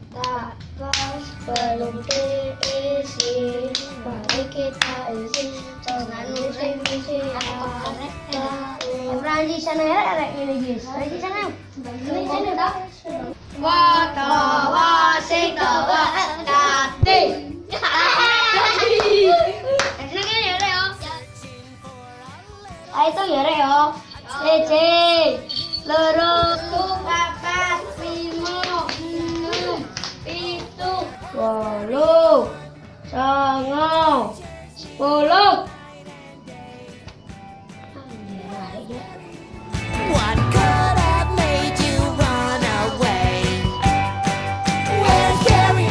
Tak pas belum diisi, mari kita isi dengan musik misi Franji sana ya, ini Jis. Franji sana. Ini sana dah. Watawa sitawa kati. Esok ya re yo. Ayo tuh ya re yo. Siji, loro, papat, lima, enam, pitu, wolu, songo, sepuluh. What could have made you run away? Where's Gary?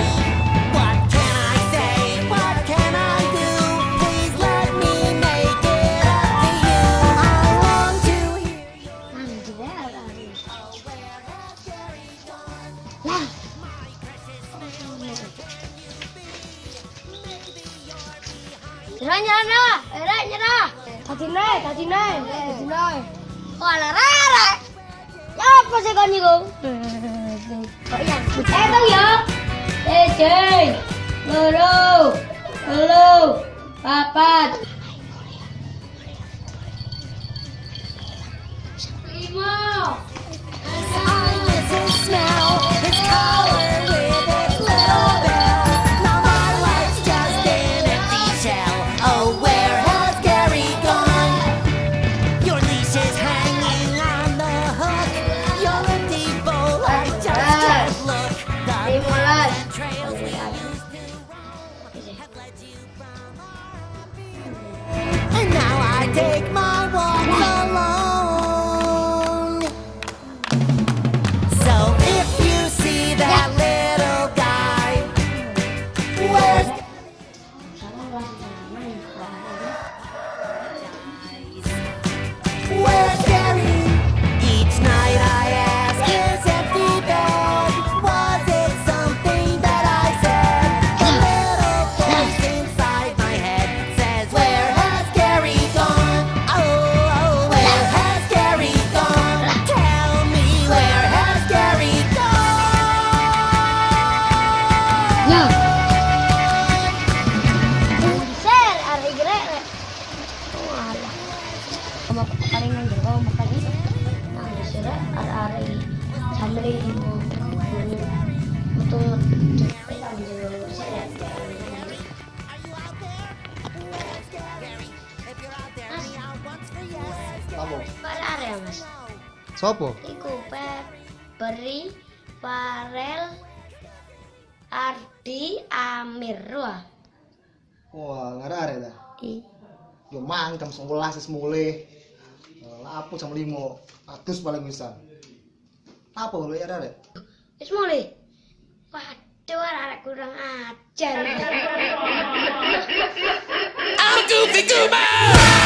What can I say? What can I do? Please let me make it up to you. I want to hear your Nyerah. Tadi naik. Wah, rara. Ya apa sih kan iku? Kok iya? Tuh ya. Siji, loro, telu, papat, lima. I miss his smell, his color with its little bell. Now my life's just an empty shell. Oh, where has Gary gone? Your leash is hanging on the hook. Your empty bowl, I just can't look. The Dimulai. trails we used to walk have led you from our view. And now I take my walks alone. So if you see that little guy, where's Gary? Each night I ask his empty bed, was it something that I said? The little voice inside my head says, where has Gary gone? Oh, where has Gary gone? Tell me, where has Gary gone? Ya. Share ari grek. Walah. Kamu paling nang makan itu. Nang sira ari sambil ibu. Betul. Apa? Palar ya, Mas. Sopo? Iku Beri Farel Ardi Amir wah. Wah, ngarare ta. I. Yo mang jam 11 wis mulai. Lapo jam 5. Adus paling bisa. Apa lho ya arek? Wis mulai. Waduh, arek kurang ajar. I'm Goofy Goober!